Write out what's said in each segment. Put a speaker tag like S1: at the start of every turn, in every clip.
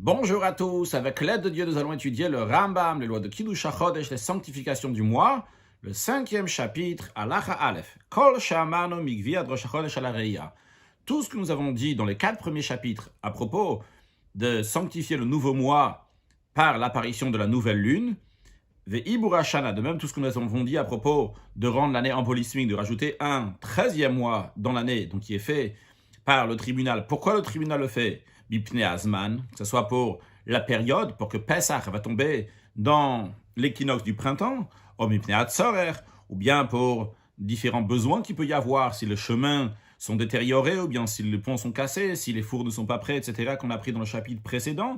S1: Bonjour à tous, avec l'aide de Dieu, nous allons étudier le Rambam, les lois de Kiddush HaChodesh, les sanctifications du mois, le 5e chapitre, Halacha Aleph. Kol she'amarnu migvi ad Rosh HaChodesh ala Re'iyah. Tout ce que nous avons dit dans les 4 premiers chapitres à propos de sanctifier le nouveau mois par l'apparition de la nouvelle lune, Ve'ibur Hashana, de même tout ce que nous avons dit à propos de rendre l'année empolismique, de rajouter un 13e mois dans l'année, donc qui est fait par le tribunal. Pourquoi le tribunal le fait? Bipne Azman, que ce soit pour la période, pour que Pesach va tomber dans l'équinoxe du printemps, ou Bipne Hatzorer, ou bien pour différents besoins qu'il peut y avoir, si les chemins sont détériorés, ou bien si les ponts sont cassés, si les fours ne sont pas prêts, etc., qu'on a pris dans le chapitre précédent.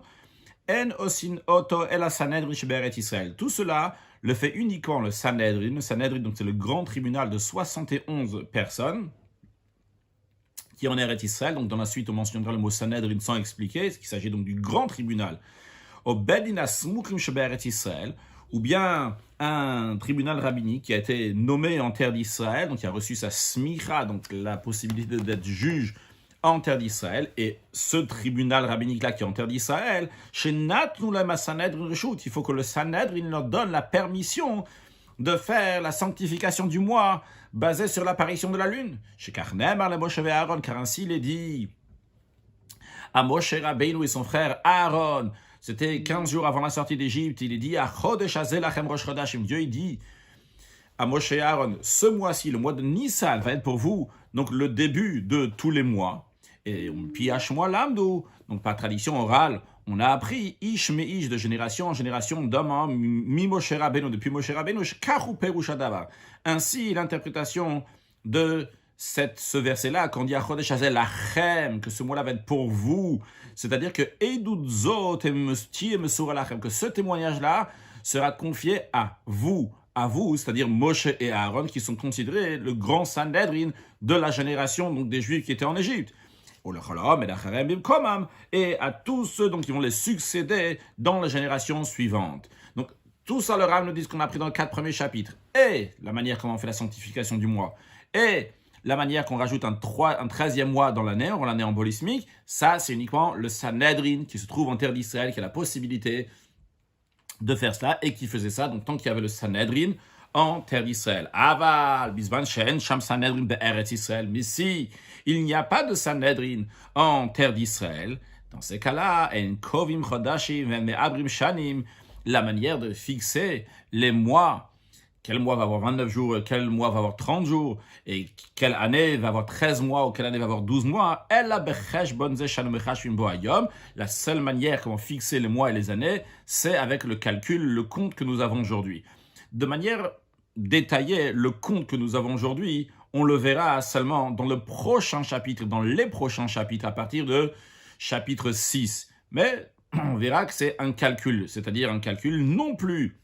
S1: En osin oto el Sanhedrin sheberet Israël. Tout cela le fait uniquement le Sanhedrin. Le Sanhedrin, donc c'est le grand tribunal de 71 personnes, qui est en Eretz Israël. Donc dans la suite, on mentionnera le mot Sanhedrin sans expliquer, qu'il s'agit donc du grand tribunal. Au Bedin Asmukrim Sheberet Israël, ou bien un tribunal rabbinique qui a été nommé en terre d'Israël, donc qui a reçu sa smicha, donc la possibilité d'être juge en terre d'Israël. Et ce tribunal rabbinique-là qui est en terre d'Israël, chez Natnulam Sanhedrin Reshut, il faut que le Sanhedrin leur donne la permission de faire la sanctification du mois basée sur l'apparition de la lune. Chez Karnem, Moshe et Aaron, car ainsi il est dit à Moshe Rabbeinu et son frère Aaron, c'était 15 jours avant la sortie d'Égypte, il est dit à Chodesh Hazel Lachem Rosh Chodashim, Dieu il dit à Moshe et Aaron, ce mois-ci, le mois de Nissan, va être pour vous donc le début de tous les mois. Et puis Hashmoa Lamdo, donc par tradition orale, on a appris ish me ish de génération en génération d'homme mi Moshe Rabbeinu, depuis Moshe Rabbeinu, karu perush hadavar. Ainsi l'interprétation de ce verset-là, quand on dit Chodesh Hazel Lachem, que ce mois-là va être pour vous, c'est-à-dire que Eidutzot et Mesur Lachem, que ce témoignage-là sera confié à vous, c'est-à-dire Moshe et Aaron, qui sont considérés le grand Sanhedrin de la génération donc des Juifs qui étaient en Égypte. Et à tous ceux donc, qui vont les succéder dans la génération suivante. Donc, tout ça, le Rav nous dit ce qu'on a appris dans les 4 premiers chapitres. Et la manière comment on fait la sanctification du mois. Et la manière qu'on rajoute un 13e mois dans l'année, on l'année embolismique. Ça, c'est uniquement le Sanhedrin qui se trouve en terre d'Israël, qui a la possibilité de faire cela et qui faisait ça. Donc, tant qu'il y avait le Sanhedrin en terre d'Israël. Aval, bisban shen, sham Sanhedrin be'eretz Israël. Mais si il n'y a pas de Sanhedrin en terre d'Israël, dans ces cas-là, en kovim chodashim me'abrim shanim, la manière de fixer les mois, quel mois va avoir 29 jours, quel mois va avoir 30 jours, et quelle année va avoir 13 mois, ou quelle année va avoir 12 mois, la seule manière comment fixer les mois et les années, c'est avec le calcul, le compte que nous avons aujourd'hui. De manière détaillée, le compte que nous avons aujourd'hui, on le verra seulement dans le prochain chapitre, dans les prochains chapitres, à partir de chapitre 6. Mais on verra que c'est un calcul, c'est-à-dire un calcul non plus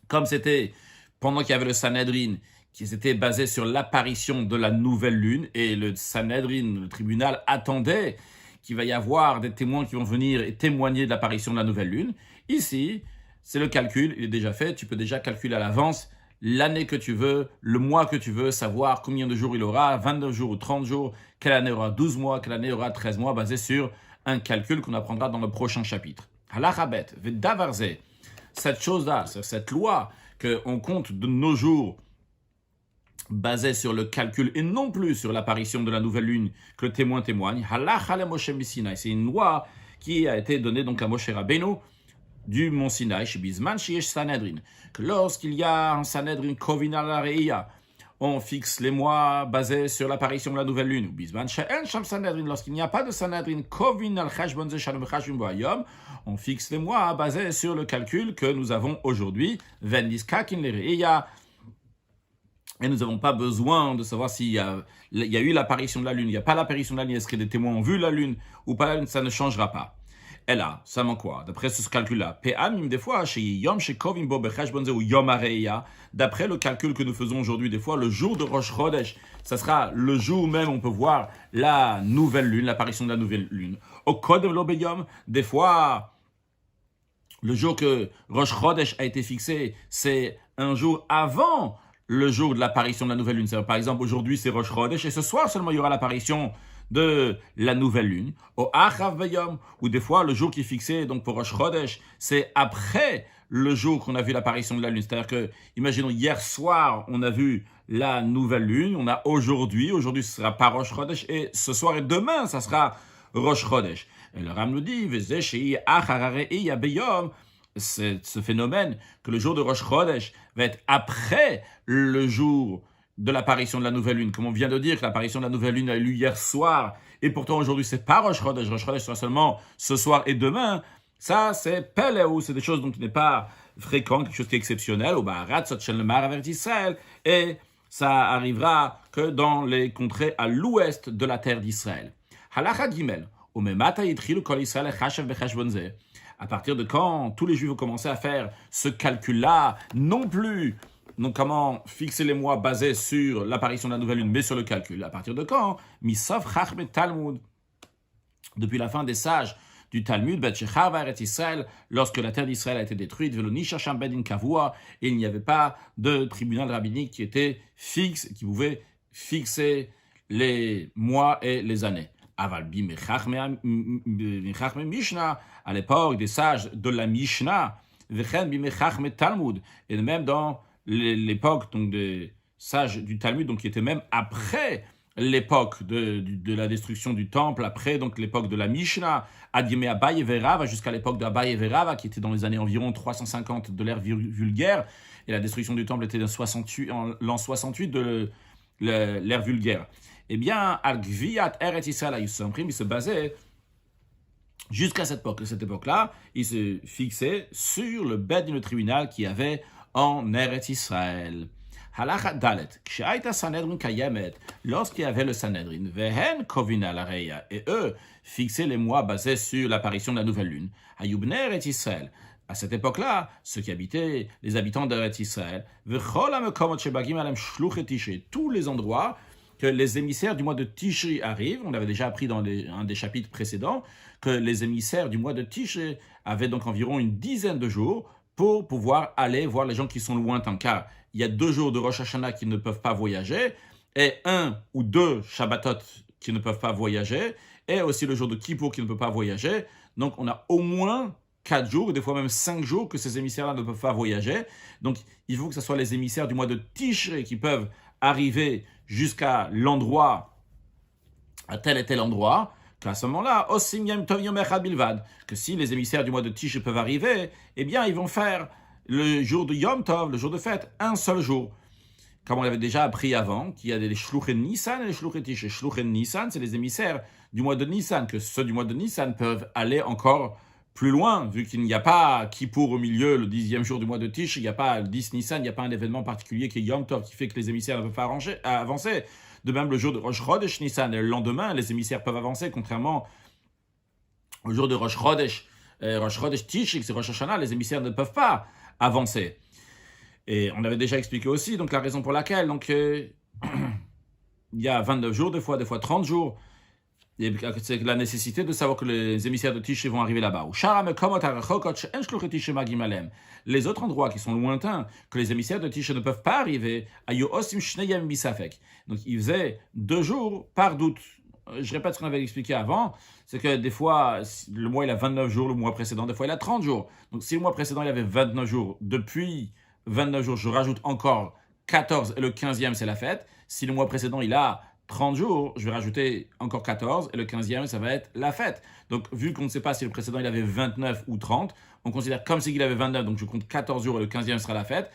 S1: comme c'était pendant qu'il y avait le Sanhedrin, qui s'était basé sur l'apparition de la nouvelle lune, et le Sanhedrin, le tribunal, attendait qu'il va y avoir des témoins qui vont venir et témoigner de l'apparition de la nouvelle lune. Ici, c'est le calcul, il est déjà fait, tu peux déjà calculer à l'avance l'année que tu veux, le mois que tu veux, savoir combien de jours il aura, 29 jours ou 30 jours, quelle année aura 12 mois, quelle année aura 13 mois, basé sur un calcul qu'on apprendra dans le prochain chapitre. Halachabet, vedavarze, cette chose-là, cette loi qu'on compte de nos jours, basée sur le calcul et non plus sur l'apparition de la nouvelle lune que le témoin témoigne, c'est une loi qui a été donnée donc à Moshe Rabbeinu du Mont Sinaï, chez Bisman, chez Sanhedrin, que lorsqu'il y a un Sanhedrin Kovin ala Re'iyah, on fixe les mois basés sur l'apparition de la nouvelle lune. Bisman, chez En Sham Sanhedrin, lorsqu'il n'y a pas de Sanhedrin Kovin al Chashbon Ze Shalom Chashvim Boayom, on fixe les mois basés sur le calcul que nous avons aujourd'hui. Vendis Kakin le Re'iyah. Et nous n'avons pas besoin de savoir s'il y a eu l'apparition de la lune, il n'y a pas l'apparition de la lune, est-ce que des témoins ont vu la lune ou pas la lune, ça ne changera pas. Et là, ça manque quoi? D'après ce calcul-là, des fois, chez Yom, chez Kovim Bo Bechash Bonze ou Yom Areya, d'après le calcul que nous faisons aujourd'hui, des fois, le jour de Rosh Chodesh, ça sera le jour même où on peut voir la nouvelle lune, l'apparition de la nouvelle lune. Au Kodem Lo Beyom, des fois, le jour que Rosh Chodesh a été fixé, c'est un jour avant le jour de l'apparition de la nouvelle lune. Par exemple, aujourd'hui, c'est Rosh Chodesh, et ce soir seulement, il y aura l'apparition de la nouvelle lune, au Achav Bayom, ou des fois le jour qui est fixé donc pour Rosh Chodesh, c'est après le jour qu'on a vu l'apparition de la lune. C'est-à-dire que, imaginons, hier soir, on a vu la nouvelle lune, on a aujourd'hui ce sera pas Rosh Chodesh, et ce soir et demain, ça sera Rosh Chodesh. Et le Ram nous dit, c'est ce phénomène que le jour de Rosh Chodesh va être après le jour de l'apparition de la nouvelle lune. Comme on vient de dire que l'apparition de la nouvelle lune a eu lieu hier soir, et pourtant aujourd'hui c'est pas Rosh Chodesh. Rosh Chodesh sera seulement ce soir et demain. Ça c'est Peleu, c'est des choses dont il n'est pas fréquent, quelque chose qui est exceptionnel. Au Baharat, Sotchel le Mar avec Israël, et ça arrivera que dans les contrées à l'ouest de la terre d'Israël. Halacha Gimel, au Memata Yitchilu Kol Israël Chashav Bechashbon Zeh. À partir de quand tous les Juifs vont commencer à faire ce calcul-là, non plus donc comment fixer les mois basés sur l'apparition de la nouvelle lune, mais sur le calcul. À partir de quand Misov Chachmet Talmud. Depuis la fin des sages du Talmud, Israël, lorsque la terre d'Israël a été détruite, et il n'y avait pas de tribunal rabbinique qui était fixe, qui pouvait fixer les mois et les années. Aval Mishnah, à l'époque des sages de la Mishnah, Talmud, et même dans l'époque donc des sages du Talmud, donc qui était même après l'époque de la destruction du temple, après donc l'époque de la Mishnah, Adimé Abaye Verava, jusqu'à l'époque d'Abaye Verava, qui était dans les années environ 350 de l'ère vulgaire, et la destruction du temple était en l'an 68 de l'ère vulgaire. Eh bien, Al-Gviyat Eretz Israël, il se basait, jusqu'à cette époque-là, il se fixait sur le bed du tribunal qu'il y avait en Eretz Israël. Halacha Dalet, Kshaita Sanhedrin Kayemet, lorsqu'il y avait le Sanhedrin, Vehen Kovina Lareya, et eux fixaient les mois basés sur l'apparition de la nouvelle lune. Hayubne Eretz Israël. À cette époque-là, ceux qui habitaient, les habitants d'Eretz Israël, Vechol HaMekomot Shebagim Alem Shluch et Tishri, tous les endroits que les émissaires du mois de Tishri arrivent. On avait déjà appris dans un des chapitres précédents que les émissaires du mois de Tishri avaient donc environ une dizaine de jours pour pouvoir aller voir les gens qui sont lointains. Car il y a 2 jours de Rosh Hashanah qui ne peuvent pas voyager, et 1 ou 2 Shabbatot qui ne peuvent pas voyager, et aussi le jour de Kippour qui ne peut pas voyager. Donc on a au moins 4 jours, des fois même 5 jours que ces émissaires-là ne peuvent pas voyager. Donc il faut que ce soit les émissaires du mois de Tishrei qui peuvent arriver jusqu'à l'endroit, à tel et tel endroit, qu'à ce moment-là, que si les émissaires du mois de Tishrei peuvent arriver, eh bien ils vont faire le jour de Yom Tov, le jour de fête, un seul jour. Comme on l'avait déjà appris avant, qu'il y a des Shluchei Nissan et des Shluchei Tishrei. Shluchei Nissan, c'est les émissaires du mois de Nissan, que ceux du mois de Nissan peuvent aller encore plus loin, vu qu'il n'y a pas Kippour au milieu, le 10e jour du mois de Tishrei, il n'y a pas le 10 Nissan, il n'y a pas un événement particulier qui est Yom Tov, qui fait que les émissaires ne peuvent pas avancer. De même, le jour de Rosh Chodesh Nissan, et le lendemain, les émissaires peuvent avancer, contrairement au jour de Rosh Chodesh Tishrei, c'est Rosh Hashanah, les émissaires ne peuvent pas avancer. Et on avait déjà expliqué aussi donc la raison pour laquelle donc il y a 29 jours, des fois 30 jours. Et c'est la nécessité de savoir que les émissaires de Tishrei vont arriver là-bas. Les autres endroits qui sont lointains, que les émissaires de Tishrei ne peuvent pas arriver, donc ils faisaient 2 jours par doute. Je répète ce qu'on avait expliqué avant, c'est que des fois, le mois il a 29 jours, le mois précédent, des fois il a 30 jours. Donc si le mois précédent il avait 29 jours, depuis 29 jours, je rajoute encore 14 et le 15e c'est la fête. Si le mois précédent il a 30 jours, je vais rajouter encore 14 et le 15e ça va être la fête. Donc vu qu'on ne sait pas si le précédent il avait 29 ou 30, on considère comme s'il avait 29, donc je compte 14 jours et le 15e sera la fête.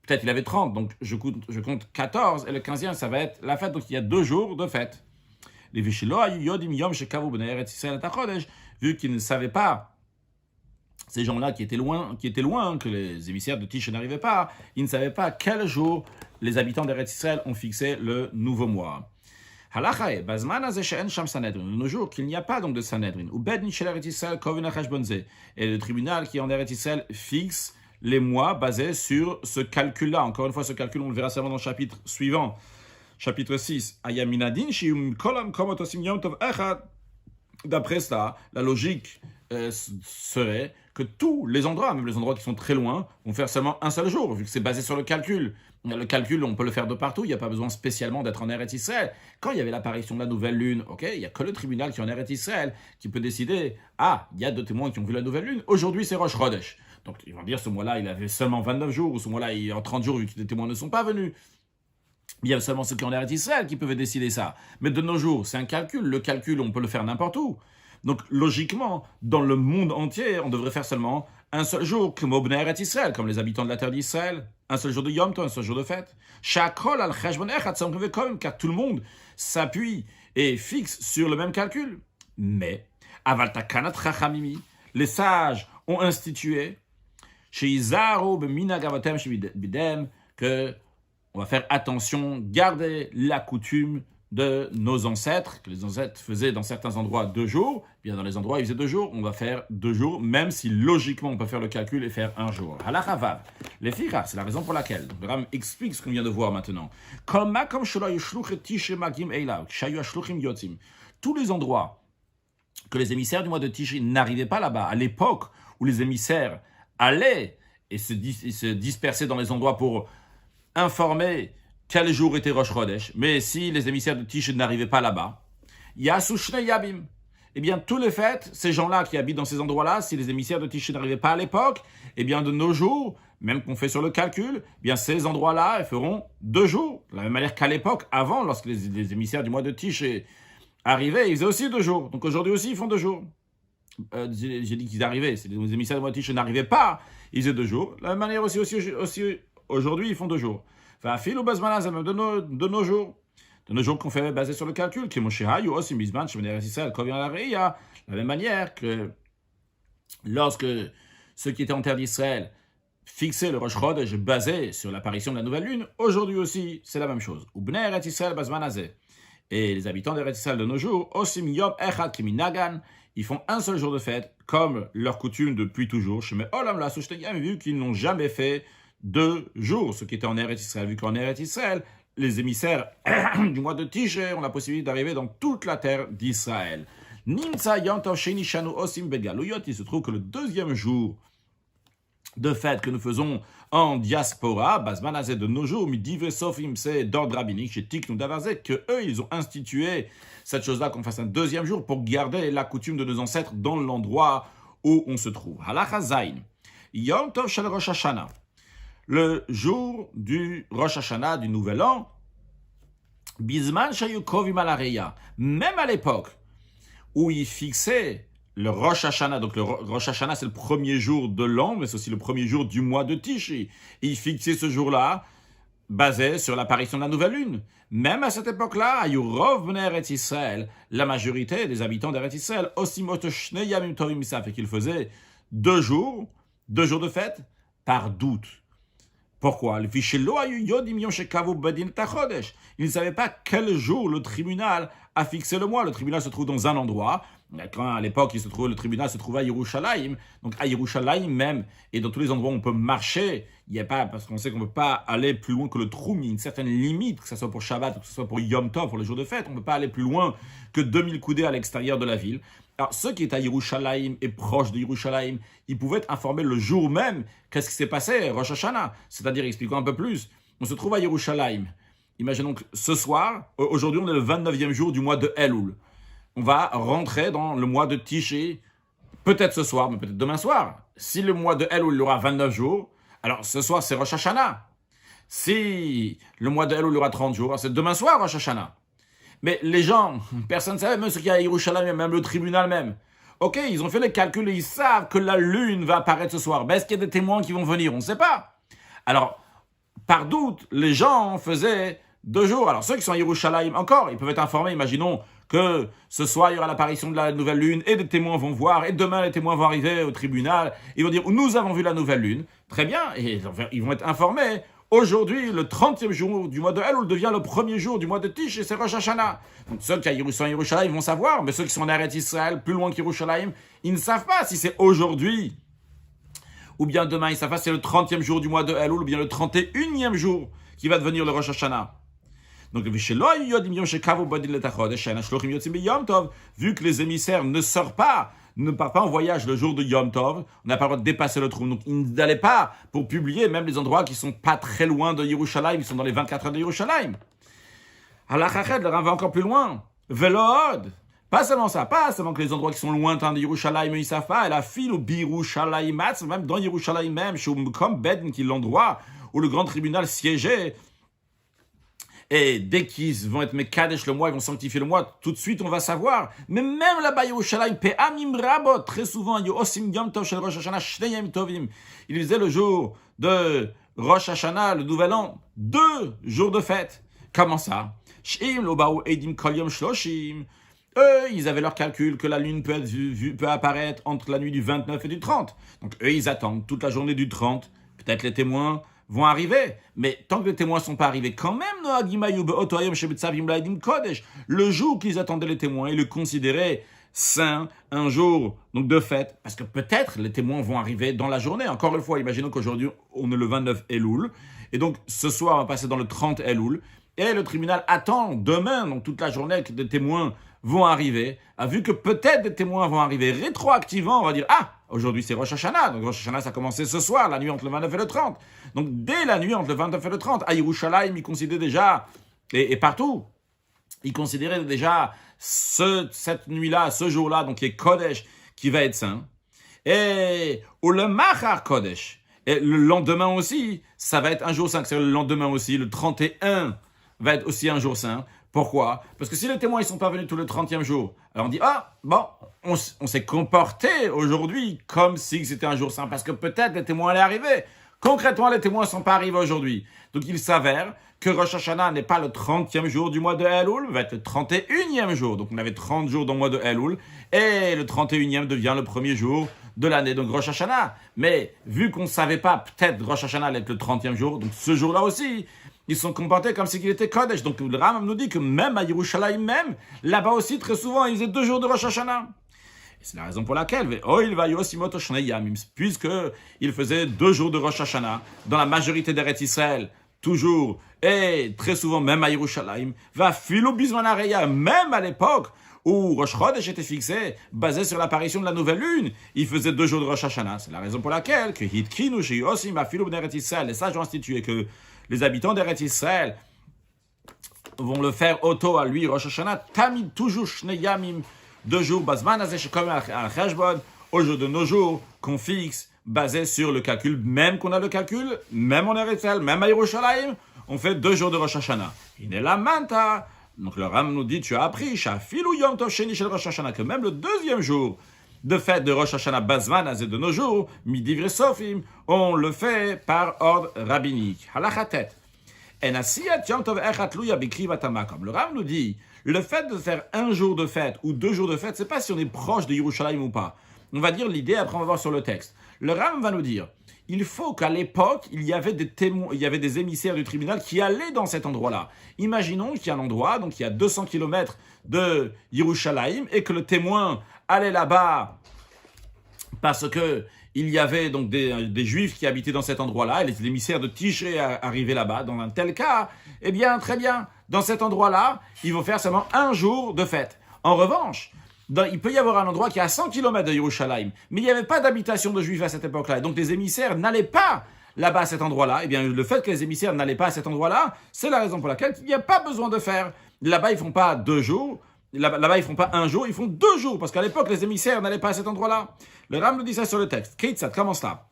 S1: Peut-être il avait 30, donc je compte 14 et le 15e ça va être la fête. Donc il y a 2 jours de fête. Les Vishilo Yodim Yom Shekavu Ben Eretz Israël Tachodesh, vu qu'ils ne savaient pas, ces gens-là qui étaient loin, que les émissaires de Tishrei n'arrivaient pas, ils ne savaient pas quel jour les habitants d'Eretz Israël ont fixé le nouveau mois. Halachae, Bazman Azeh She'en Sham Sanhedrin, de nos jours qu'il n'y a pas donc de Sanhedrin, ou Bed Din Shel Eretz Israël Kovin HaCheshbon Zeh, et le tribunal qui en Eretz Israël fixe les mois basés sur ce calcul-là. Encore une fois, ce calcul, on le verra seulement dans le chapitre suivant. Chapitre 6. D'après ça, la logique serait que tous les endroits, même les endroits qui sont très loin, vont faire seulement un seul jour, vu que c'est basé sur le calcul. Le calcul, on peut le faire de partout, il n'y a pas besoin spécialement d'être en Eretz Israël. Quand il y avait l'apparition de la nouvelle lune, il n'y a que le tribunal qui est en Eretz Israël qui peut décider, il y a 2 témoins qui ont vu la nouvelle lune, aujourd'hui c'est Rosh Chodesh. Donc ils vont dire, ce mois-là, il avait seulement 29 jours, ou ce mois-là, en 30 jours, vu que les témoins ne sont pas venus. Il y a seulement ceux qui ont en Eretz Israël qui peuvent décider ça. Mais de nos jours, c'est un calcul. Le calcul, on peut le faire n'importe où. Donc, logiquement, dans le monde entier, on devrait faire seulement un seul jour, comme Israël, comme les habitants de la terre d'Israël. Un seul jour de Yom Tov, un seul jour de fête. Car tout le monde s'appuie et fixe sur le même calcul. Mais, les sages ont institué, que on va faire attention, garder la coutume de nos ancêtres, que les ancêtres faisaient dans certains endroits 2 jours, bien dans les endroits où ils faisaient 2 jours, on va faire 2 jours, même si logiquement on peut faire le calcul et faire 1 jour. Halakha Vav. Les fichas, c'est la raison pour laquelle le Ram explique ce qu'on vient de voir maintenant. Tous les endroits que les émissaires du mois de Tishri n'arrivaient pas là-bas, à l'époque où les émissaires allaient et se dispersaient dans les endroits pour informer quel jour était Rosh Chodesh, mais si les émissaires de Tishri n'arrivaient pas là-bas, Yasu Shnei Yabim. Eh bien, tous les fêtes, ces gens-là qui habitent dans ces endroits-là, si les émissaires de Tishri n'arrivaient pas à l'époque, eh bien, de nos jours, même qu'on fait sur le calcul, eh bien, ces endroits-là, ils feront 2 jours. De la même manière qu'à l'époque, avant, lorsque les émissaires du mois de Tishri arrivaient, ils faisaient aussi 2 jours. Donc aujourd'hui aussi, ils font 2 jours. J'ai dit qu'ils arrivaient. Si les émissaires du mois de Tishri n'arrivaient pas, ils faisaient 2 jours. De la même manière aussi aujourd'hui, ils font 2 jours. Enfin, fil ou basmanaz, même de nos jours. De nos jours qu'on fait basé sur le calcul, qui aussi misman, de la même manière que lorsque ceux qui étaient en terre d'Israël fixaient le Rosh Chodesh basé sur l'apparition de la nouvelle lune, aujourd'hui aussi, c'est la même chose. Et les habitants d'Eretz Israël de nos jours, osim yom echad kiminagan, ils font un seul jour de fête, comme leur coutume depuis toujours, vu qu'ils n'ont jamais fait 2 jours, ceux qui étaient en Eretz Israël, vu qu'en Eretz Israël, les émissaires du mois de Tishri ont la possibilité d'arriver dans toute la terre d'Israël. Nimsa Yom Tov Sheni Shanu Osim Begaluyot, il se trouve que le 2e jour de fête que nous faisons en diaspora, Bazmanazé de nos jours, Midive Sofim, c'est d'ordre rabbinique, chez Tiknu Davazé, que eux, ils ont institué cette chose-là, qu'on fasse un 2e jour pour garder la coutume de nos ancêtres dans l'endroit où on se trouve. Halacha Zayin, Yom Tov Shel Rosh Hashanah. Le jour du Rosh Hashanah, du Nouvel An, Bizman Shayu Kovim Alareya, même à l'époque où ils fixaient le Rosh Hashanah, donc le Rosh Hashanah c'est le 1er jour de l'an, mais c'est aussi le 1er jour du mois de Tishri, et ils fixaient ce jour-là basé sur l'apparition de la nouvelle lune. Même à cette époque-là, Ayurov Bnei Eretz Israël, la majorité des habitants d'Eretz Israël, Osimot Shnei Yamim Tovim Misaf, et qu'ils faisaient 2 jours de fête, par doute. Pourquoi? Ils ne savaient pas quel jour le tribunal a fixé le mois. Le tribunal se trouve dans un endroit. Quand à l'époque, le tribunal se trouvait à Yerushalayim. Donc à Yerushalayim même, et dans tous les endroits où on peut marcher, il n'y a pas, parce qu'on sait qu'on ne peut pas aller plus loin que le Troum, il y a une certaine limite, que ce soit pour Shabbat, que ce soit pour Yom Tov, pour les jours de fête, on ne peut pas aller plus loin que 2000 coudées à l'extérieur de la ville. Alors, ceux qui étaient à Yerushalayim et proches de Yerushalayim, ils pouvaient être informés le jour même qu'est-ce qui s'est passé, Rosh Hashanah. C'est-à-dire, expliquons un peu plus, on se trouve à Yerushalayim. Imaginons que ce soir, aujourd'hui on est le 29e jour du mois de Elul. On va rentrer dans le mois de Tishri, peut-être ce soir, mais peut-être demain soir. Si le mois de Elul il aura 29 jours, alors ce soir c'est Rosh Hashanah. Si le mois de Elul il aura 30 jours, c'est demain soir Rosh Hashanah. Mais les gens, personne ne savait, même ceux qui sont à Yerushalayim, même le tribunal même. Ok, ils ont fait les calculs et ils savent que la lune va apparaître ce soir. Mais est-ce qu'il y a des témoins qui vont venir? On ne sait pas. Alors, par doute, les gens faisaient 2 jours. Alors, ceux qui sont à Yerushalayim, encore, ils peuvent être informés. Imaginons que ce soir, il y aura l'apparition de la nouvelle lune et des témoins vont voir. Et demain, les témoins vont arriver au tribunal. Ils vont dire, nous avons vu la nouvelle lune. Très bien. Et ils vont être informés. Aujourd'hui, le 30e jour du mois de Elul devient le 1er jour du mois de Tish et c'est Rosh Hashanah. Donc ceux qui sont à Yerushalayim vont savoir, mais ceux qui sont en Eretz Israël, plus loin qu'Yerushalayim, ils ne savent pas si c'est aujourd'hui ou bien demain. Ils savent pas si c'est le 30e jour du mois de Elul ou bien le 31e jour qui va devenir le Rosh Hashanah. Donc, vu que les émissaires ne sortent pas ne part pas en voyage le jour de Yom Tov, on n'a pas le droit de dépasser le trou. Donc ils n'allaient pas pour publier même les endroits qui sont pas très loin de Yerushalayim, ils sont dans les 24 heures de Yerushalayim. Halachachet, le Rav va encore plus loin. Velood. Pas seulement ça, pas seulement que les endroits qui sont lointains de Yerushalayim, ils savent pas, elle a fil au Birushalayim, même dans Yerushalayim même, comme Beden, qui est l'endroit où le grand tribunal siégeait. Et dès qu'ils vont être Mekadesh le mois, ils vont sanctifier le mois, tout de suite on va savoir. Mais même là-bas, Yerushalayim, Pe'amim Rabot, très souvent, Yosim Yom Tov Shel Rosh Hashanah, Shnei Tovim. Il disait le jour de Rosh Hashanah, le nouvel an, 2 jours de fête. Comment ça? Sh'im lo ba'u edim kol yom shloshim. Eux, ils avaient leur calcul que la lune peut apparaître entre la nuit du 29 et du 30. Donc eux, ils attendent toute la journée du 30. Peut-être les témoins vont arriver. Mais tant que les témoins ne sont pas arrivés, quand même, le jour qu'ils attendaient les témoins, ils le considéraient saint, un jour donc de fête. Parce que peut-être les témoins vont arriver dans la journée. Encore une fois, imaginons qu'aujourd'hui, on est le 29 Elul. Et donc, ce soir, on va passer dans le 30 Elul. Et le tribunal attend demain, donc toute la journée, que des témoins vont arriver, a vu que peut-être des témoins vont arriver rétroactivement, on va dire, ah, aujourd'hui c'est Rosh Hashanah, donc Rosh Hashanah ça a commencé ce soir, la nuit entre le 29 et le 30. Donc dès la nuit entre le 29 et le 30, à Yerushalayim, ils considéraient déjà, et partout, ils considéraient déjà cette nuit-là, ce jour-là, donc qui est Kodesh, qui va être saint. Et ou le Machar Kodesh, et le lendemain aussi, ça va être un jour saint, c'est le lendemain aussi, le 31 va être aussi un jour saint. Pourquoi? Parce que si les témoins ne sont pas venus tout le 30e jour, alors on dit, ah, bon, on s'est comporté aujourd'hui comme si c'était un jour saint, parce que peut-être les témoins allaient arriver. Concrètement, les témoins ne sont pas arrivés aujourd'hui. Donc il s'avère que Rosh Hashanah n'est pas le 30e jour du mois de Elul, va être le 31e jour. Donc on avait 30 jours dans le mois de Elul, et le 31e devient le premier jour de l'année, donc Rosh Hashanah. Mais vu qu'on ne savait pas, peut-être Rosh Hashanah allait être le 30e jour, donc ce jour-là aussi, ils sont comportés comme si il était Kodesh. Donc le Rambam nous dit que même à Yerushalayim même, là-bas aussi, très souvent, ils faisaient 2 jours de Rosh Hashanah. Et c'est la raison pour laquelle, puisqu'il faisait 2 jours de Rosh Hashanah, dans la majorité d'Eretz Israël, toujours, et très souvent, même à Yerushalayim, même à l'époque où Rosh Chodesh était fixé, basé sur l'apparition de la nouvelle lune, il faisait 2 jours de Rosh Hashanah. C'est la raison pour laquelle, que Hitkinu, Sheyosim, Afilu B'Eretz Israël, les sages ont institué que les habitants d'Eretz Israël vont le faire auto à lui, Rosh Hashanah, Tamid, toujours Shnei Yamim, 2 jours, Bazman Azeh Shekom al-Cheshbon, au jour de nos jours, qu'on fixe, basé sur le calcul, même qu'on a le calcul, même en Eretz Israël, même à Yerushalayim, on fait 2 jours de Rosh Hashanah. Il est la manta. Donc le Ram nous dit, tu as appris, Shafilu Yom Tov Sheni Shel Rosh Hashanah, que même le 2e jour de fête de Rosh Hashanah Bazman Azeh de nos jours, Midivre Sofim, on le fait par ordre rabbinique. Halachatet. Enasiyat Yom Tov Echat Luya Bikrivat Hamakom. Le Ram nous dit, le fait de faire 1 jour de fête ou 2 jours de fête, c'est pas si on est proche de Yerushalayim ou pas. On va dire l'idée, après on va voir sur le texte. Le Ram va nous dire, il faut qu'à l'époque, il y avait des témoins, il y avait des émissaires du tribunal qui allaient dans cet endroit-là. Imaginons qu'il y a un endroit, donc il y a 200 km de Yerushalayim, et que le témoin allait là-bas parce que il y avait donc des Juifs qui habitaient dans cet endroit-là, et les émissaires de Tishré arrivaient là-bas. Dans un tel cas, eh bien, très bien, dans cet endroit-là, ils vont faire seulement 1 jour de fête. En revanche, il peut y avoir un endroit qui est à 100 km de Yerushalayim, mais il n'y avait pas d'habitation de Juifs à cette époque-là, et donc les émissaires n'allaient pas là-bas à cet endroit-là. Eh bien, le fait que les émissaires n'allaient pas à cet endroit-là, c'est la raison pour laquelle il n'y a pas besoin de faire. Là-bas, ils ne font pas 2 jours, là-bas, ils ne font pas 1 jour, ils font 2 jours, parce qu'à l'époque, les émissaires n'allaient pas à cet endroit-là. Le Ram nous dit ça sur le texte. Ketzat, comment cela?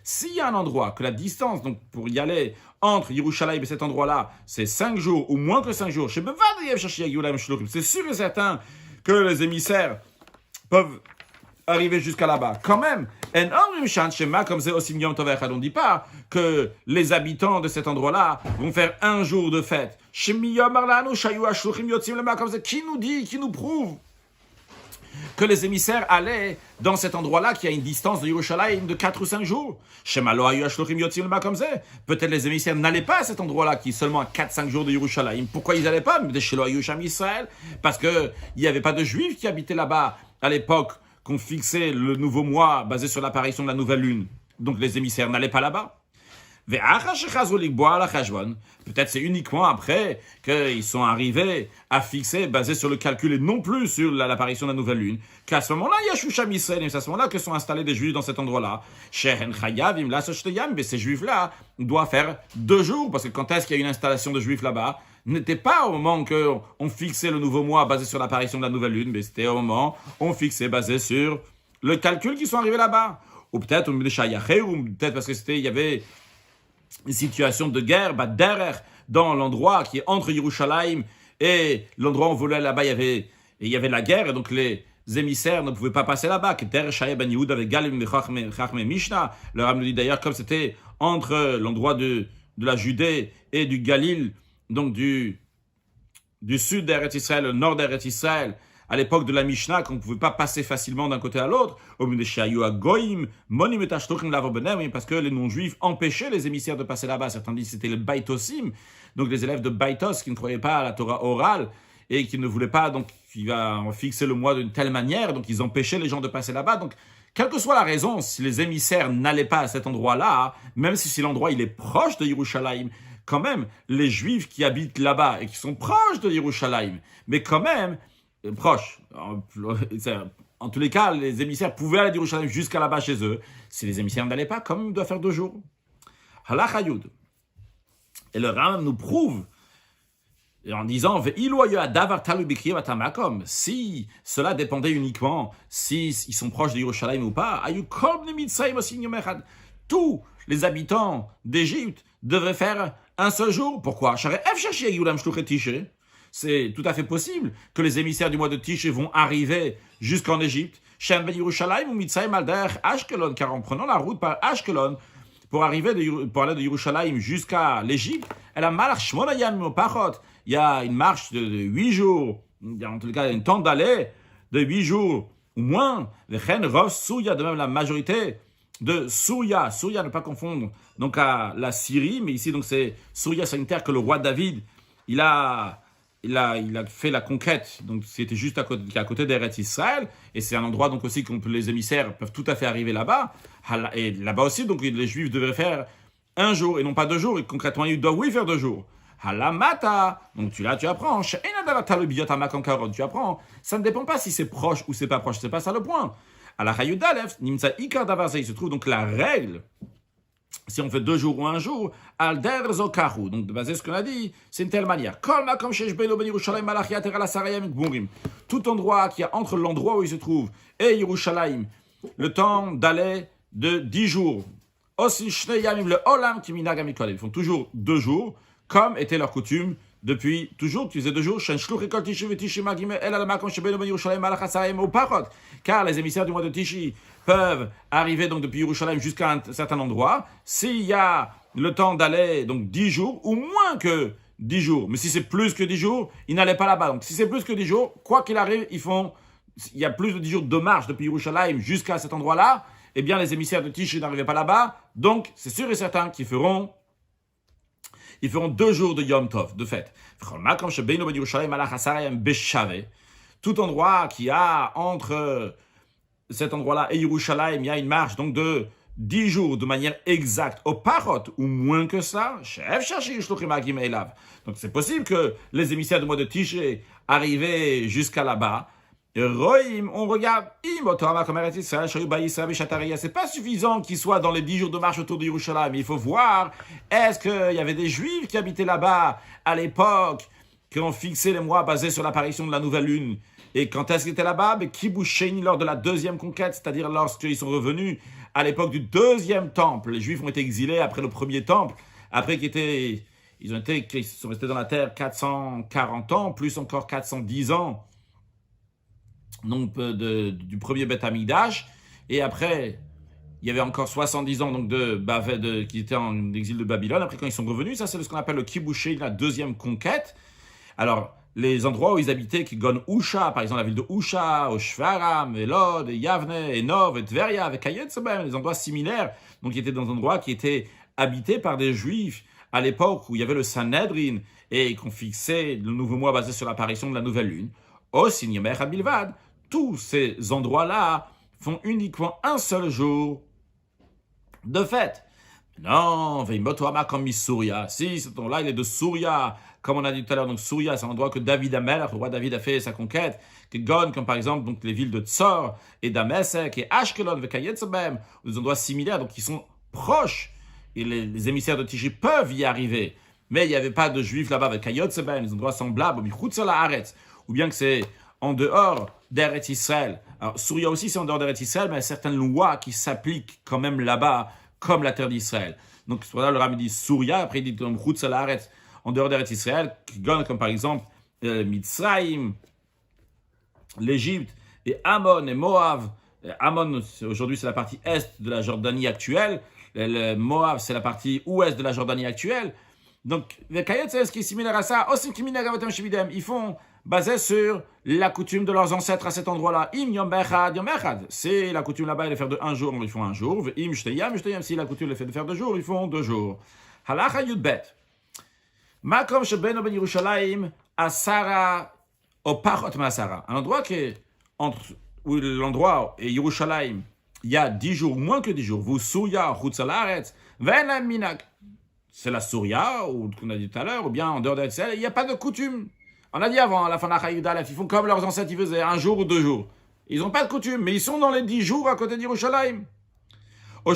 S1: S'il y a un endroit que la distance donc pour y aller entre Yerushalayim et cet endroit-là, c'est 5 jours ou moins que 5 jours, c'est sûr et certain que les émissaires peuvent arriver jusqu'à là-bas. Quand même, on ne dit pas que les habitants de cet endroit-là vont faire 1 jour de fête. Qui nous dit, qui nous prouve que les émissaires allaient dans cet endroit-là qui a une distance de Yerushalayim de 4 ou 5 jours. Peut-être les émissaires n'allaient pas à cet endroit-là qui est seulement à 4-5 jours de Yerushalayim. Pourquoi ils n'allaient pas? Parce qu'il n'y avait pas de Juifs qui habitaient là-bas à l'époque qu'on fixait le nouveau mois basé sur l'apparition de la nouvelle lune. Donc les émissaires n'allaient pas là-bas. Peut-être c'est uniquement après qu'ils sont arrivés à fixer, basé sur le calcul et non plus sur l'apparition de la nouvelle lune, qu'à ce moment-là, il y a Shusham Israël, et c'est à ce moment-là que sont installés des juifs dans cet endroit-là. Mais ces juifs-là doivent faire 2 jours, parce que quand est-ce qu'il y a une installation de juifs là-bas, n'était pas au moment qu'on fixait le nouveau mois basé sur l'apparition de la nouvelle lune, mais c'était au moment où on fixait basé sur le calcul qui sont arrivés là-bas. Ou peut-être, ou peut-être parce que il y avait une situation de guerre, derrière, dans l'endroit qui est entre Yerushalayim et l'endroit où on voulait là-bas, il y avait la guerre, et donc les émissaires ne pouvaient pas passer là-bas. Le Ram nous dit d'ailleurs, comme c'était entre l'endroit de la Judée et du Galil, donc du sud d'Eretz Israël, le nord d'Eretz Israël, à l'époque de la Mishnah, qu'on ne pouvait pas passer facilement d'un côté à l'autre, parce que les non-juifs empêchaient les émissaires de passer là-bas. Certains disent que c'était le Baitosim, donc les élèves de Baitos qui ne croyaient pas à la Torah orale et qui ne voulaient pas, donc qui va fixer le mois d'une telle manière, donc ils empêchaient les gens de passer là-bas. Donc, quelle que soit la raison, si les émissaires n'allaient pas à cet endroit-là, même si l'endroit il est proche de Yerushalayim, quand même, les juifs qui habitent là-bas et qui sont proches de Yerushalayim, mais quand même, proches. En tous les cas, les émissaires pouvaient aller à Yerushalayim jusqu'à là-bas chez eux. Si les émissaires n'allaient pas, quand même, ils doivent faire 2 jours. Halakha Yud. Et le Ram nous prouve, en disant, si cela dépendait uniquement, si ils sont proches de Yerushalayim ou pas, tous les habitants d'Égypte devraient faire un seul jour. Pourquoi? C'est tout à fait possible que les émissaires du mois de Tishré vont arriver jusqu'en Égypte, car en prenant la route par Ashkelon, pour aller de Yerushalayim jusqu'à l'Égypte, il y a une marche de 8 jours, en tout cas un temps d'aller de 8 jours ou moins. De même la majorité de Souria, ne pas confondre donc à la Syrie, mais ici donc c'est Souria, c'est une terre que le roi David il a fait la conquête, donc c'était juste à côté d'Eretz Israël, et c'est un endroit donc aussi que les émissaires peuvent tout à fait arriver là-bas. Et là-bas aussi, donc les Juifs devraient faire 1 jour et non pas 2 jours, et concrètement ils doivent faire 2 jours. Halamata, donc tu apprends. Tu apprends. Ça ne dépend pas si c'est proche ou c'est pas proche, c'est pas ça le point. À la Hayudalef, Nimsa Ikar Davar, il se trouve donc la règle. Si on fait 2 jours ou 1 jour, Alder Zokaru, donc basé sur ce qu'on a dit, c'est une telle manière. Tout endroit qui a entre l'endroit où il se trouve et Yerushalayim, le temps d'aller de 10 jours. Ils font toujours 2 jours, comme était leur coutume depuis toujours. Tu faisais 2 jours, car les émissaires du mois de Tishi peuvent arriver donc depuis Yerushalayim jusqu'à un certain endroit, s'il y a le temps d'aller donc 10 jours, ou moins que 10 jours. Mais si c'est plus que 10 jours, ils n'allaient pas là-bas. Donc si c'est plus que 10 jours, quoi qu'il arrive, il y a plus de 10 jours de marche depuis Yerushalayim jusqu'à cet endroit-là, eh bien les émissaires de Tishi n'arrivaient pas là-bas, donc c'est sûr et certain qu'ils feront 2 jours de Yom Tov, de fait. Tout endroit qui a entre cet endroit-là et Yerushalayim, il y a une marche donc de 10 jours de manière exacte au parot, ou moins que ça. Donc c'est possible que les émissaires du mois de Tishré arrivaient jusqu'à là-bas. On regarde, c'est pas suffisant qu'ils soient dans les 10 jours de marche autour de Yerushalayim, mais il faut voir, est-ce qu'il y avait des Juifs qui habitaient là-bas à l'époque, qui ont fixé les mois basés sur l'apparition de la nouvelle lune? Et quand est-ce qu'ils étaient là-bas? Kibbutz Sheni, lors de la 2e conquête, c'est-à-dire lorsqu'ils sont revenus à l'époque du 2e temple. Les Juifs ont été exilés après le 1er temple, après ils sont restés dans la terre 440 ans, plus encore 410 ans. Donc du premier Beth Amikdash, et après il y avait encore 70 ans donc qui étaient en exil de Babylone. Après quand ils sont revenus, ça c'est ce qu'on appelle le Kibbutz Sheni, la 2e conquête. Alors les endroits où ils habitaient, qui Gon Usha, par exemple la ville de Usha, Oshvaram, Elod, Yavne, Enov, Tveria, avec Kayetzebem, les endroits similaires, donc qui étaient dans des endroits qui étaient habités par des Juifs à l'époque où il y avait le Sanhedrin et qu'on fixait le nouveau mois basé sur l'apparition de la nouvelle lune. Osin Yomer Bilvad, tous ces endroits-là font uniquement un seul jour. De fait, Non, Veimotoama comme Souria. Si, ce temps-là, il est de Souria. Comme on a dit tout à l'heure, donc Souria, c'est un endroit que David Amelach, le roi David, a fait sa conquête. Que Gon, comme par exemple donc, les villes de Tsor et d'Amesek et Ashkelon, Vekayetzebem, des endroits similaires, donc qui sont proches. Et les émissaires de Tishri peuvent y arriver. Mais il n'y avait pas de juifs là-bas avec Kayotzeben, des endroits semblables, ou bien que c'est en dehors d'Eretz Israël. Alors, Souria aussi, c'est en dehors d'Eretz Israël, mais il y a certaines lois qui s'appliquent quand même là-bas, comme la terre d'Israël. Donc, voilà, le Rabbi dit Souria, après il dit comme Chutz Haaretz, en dehors d'Eretz Israël, comme par exemple Mitzrayim, l'Égypte, et Ammon et Moab. Ammon, aujourd'hui, c'est la partie est de la Jordanie actuelle. Le Moab, c'est la partie ouest de la Jordanie actuelle. Donc, ce qui est similaire à ça, ils font basé sur la coutume de leurs ancêtres à cet endroit-là. Im yom bechad, yom echad. C'est la coutume là-bas, de faire de un jour, ils font un jour. Im shteyam, si la coutume le fait de faire 2 jours, ils font 2 jours. Halacha yudbet. Makom shebeno ben Yerushalayim asara o pachot masara. Un endroit qui est entre où l'endroit et Yerushalayim, il y a 10 jours, moins que 10 jours. Vous souya, chutz haaretz, ve'en minag. C'est la Souria, ou qu'on a dit tout à l'heure, ou bien en dehors d'Eretz, il n'y a pas de coutume. On a dit avant, à la fin de la Chaïda, ils font comme leurs ancêtres, ils faisaient 1 jour ou 2 jours. Ils n'ont pas de coutume, mais ils sont dans les 10 jours à côté d'Yerushalayim. Ou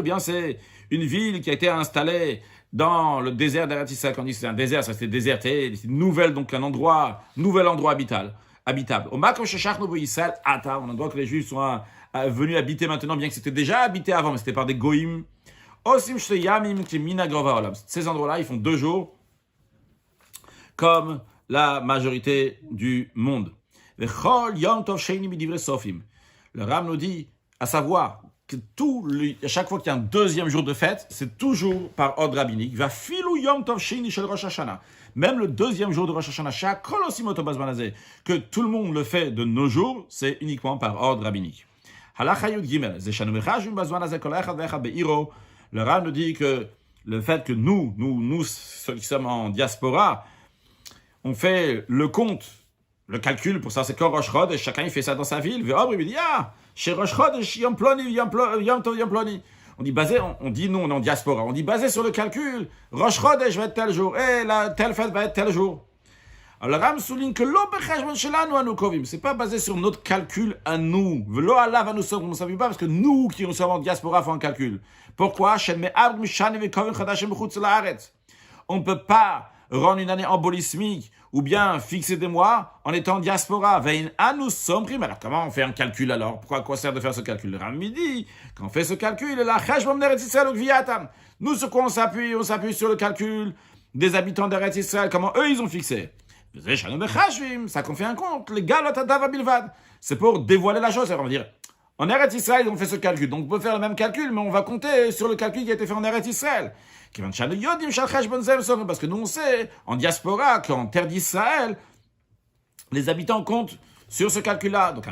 S1: bien c'est une ville qui a été installée dans le désert d'Eretz Israël. Quand on dit que c'est un désert, ça c'était déserté, c'est une nouvelle, donc un endroit, nouvel endroit habitable. Au Makom Sheshach Novo Israël, Ata, on doit que les Juifs sont venus habiter maintenant, bien que c'était déjà habité avant, mais c'était par des Goïm. Ces endroits-là, ils font 2 jours, comme la majorité du monde. Le Ram nous dit, à savoir, que à chaque fois qu'il y a un 2e jour de fête, c'est toujours par ordre rabbinique. Même le 2e jour de Rosh Hashanah, que tout le monde le fait de nos jours, c'est uniquement par ordre rabbinique. Le Rav nous dit que le fait que nous, ceux qui sommes en diaspora, on fait le compte, le calcul, pour ça c'est quand Rosh Chodesh, chacun il fait ça dans sa ville. Il dit, chez Rosh Chodesh, Yom Ploni. On dit nous, on est en diaspora, on dit basé sur le calcul, Rosh Chodesh va être tel jour, et telle fête va être tel jour. Alors le Ram souligne que c'est pas basé sur notre calcul à nous. On ne savait pas parce que nous qui sommes en diaspora faisons un calcul. Pourquoi? On ne peut pas rendre une année embolismique ou bien fixer des mois en étant en diaspora. Alors comment on fait un calcul alors? Pourquoi quoi sert de faire ce calcul? Le Ram dit, quand on fait ce calcul, nous sur quoi on s'appuie sur le calcul des habitants d'Eretz Israël, comment eux ils ont fixé. Ça qu'on fait un compte, les c'est pour dévoiler la chose. On va dire, en Eretz Israël, on fait ce calcul. Donc, on peut faire le même calcul, mais on va compter sur le calcul qui a été fait en Eretz Israël. Parce que nous, on sait, en diaspora, qu'en terre d'Israël, les habitants comptent sur ce calcul-là. Donc,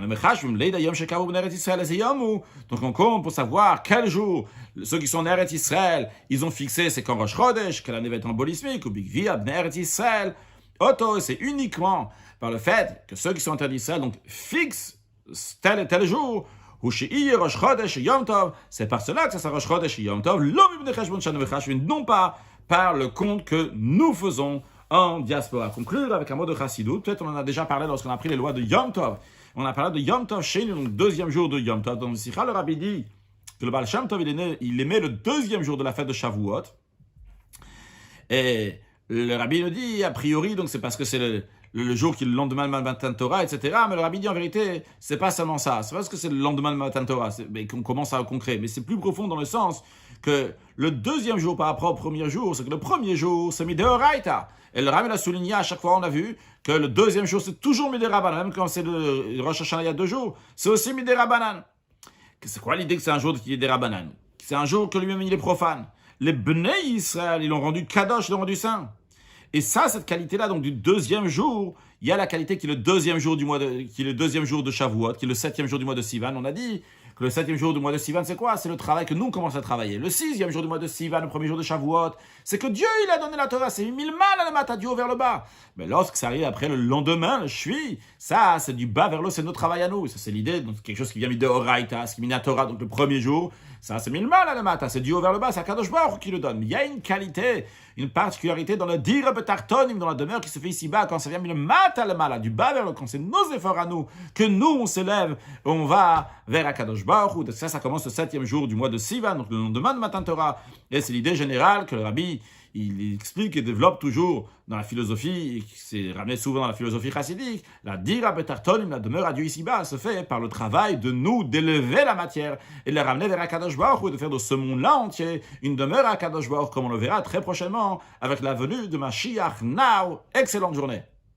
S1: on compte pour savoir quel jour ceux qui sont en Eretz Israël, ils ont fixé, c'est quand Rosh Chodesh, quelle année va être embolismique, ou Bigvi, Abne Eretz Israël. C'est uniquement par le fait que ceux qui sont en terre d'Israël donc fixent tel et tel jour, c'est par cela que ça sera Rosh Chodesh et Yom Tov, non pas par le compte que nous faisons en diaspora. Conclure avec un mot de Chassidut, peut-être on en a déjà parlé lorsqu'on a pris les lois de Yom Tov. On a parlé de Yom Tov chez nous, donc 2e jour de Yom Tov. Dans le Sikha, le Rabbi dit que le Baal Shem Tov, il aimait le 2e jour de la fête de Shavuot. Et le Rabbi nous dit, a priori, donc c'est parce que c'est le jour qui est le lendemain de Matan Torah, etc. Mais le Rabbi dit en vérité, c'est pas seulement ça. C'est parce que c'est le lendemain de Matan Torah qu'on commence à concret. Mais c'est plus profond dans le sens que le 2e jour par rapport au 1er jour, c'est que le 1er jour, c'est Mideoraita. Et le Rabbi l'a souligné à chaque fois, on a vu que le 2e jour, c'est toujours Miderabanan. Même quand c'est le Rosh Hashanah il y a 2 jours, c'est aussi Miderabanan. C'est quoi l'idée que c'est un jour qui est Derabanan? C'est un jour que lui-même il est profane. Les Bnei Israël, ils l'ont rendu Kadosh, ils l'ont rendu saint. Et ça, cette qualité-là, donc du 2e jour, il y a la qualité qui est le 2e jour qui est le 2e jour de Shavuot, qui est le 7e jour du mois de Sivan. On a dit que le 7e jour du mois de Sivan, c'est quoi? C'est le travail que nous commençons à travailler. Le 6e jour du mois de Sivan, le 1er jour de Shavuot, c'est que Dieu, il a donné la Torah. C'est 1000 mal à la mat, du haut vers le bas. Mais lorsque ça arrive après le lendemain, le Shvi, ça, c'est du bas vers le haut, c'est notre travail à nous. Ça, c'est l'idée, donc quelque chose qui vient de Oraita, ce qui vient de la Torah, donc le 1er jour, Ça, c'est milmal à la mata, c'est du haut vers le bas, c'est Akadosh Baruch Hu qui le donne. Mais il y a une qualité, une particularité dans le dire betartonim, dans la demeure qui se fait ici-bas, quand ça vient milmat à la mala, du bas vers le haut, c'est nos efforts à nous, que nous, on s'élève, on va vers Akadosh Baruch Hu. Ça commence le 7e jour du mois de Sivan, donc le lendemain de Matan Torah. Et c'est l'idée générale que le Rabbi, il explique et développe toujours dans la philosophie, et c'est ramené souvent dans la philosophie chassidique, la dira betartonim, la demeure à Dieu ici-bas, se fait par le travail de nous, d'élever la matière et de la ramener vers Akadosh Baruch Hu, et de faire de ce monde-là entier une demeure à Akadosh Baruch Hu, comme on le verra très prochainement avec la venue de Mashiach Now. Excellente journée.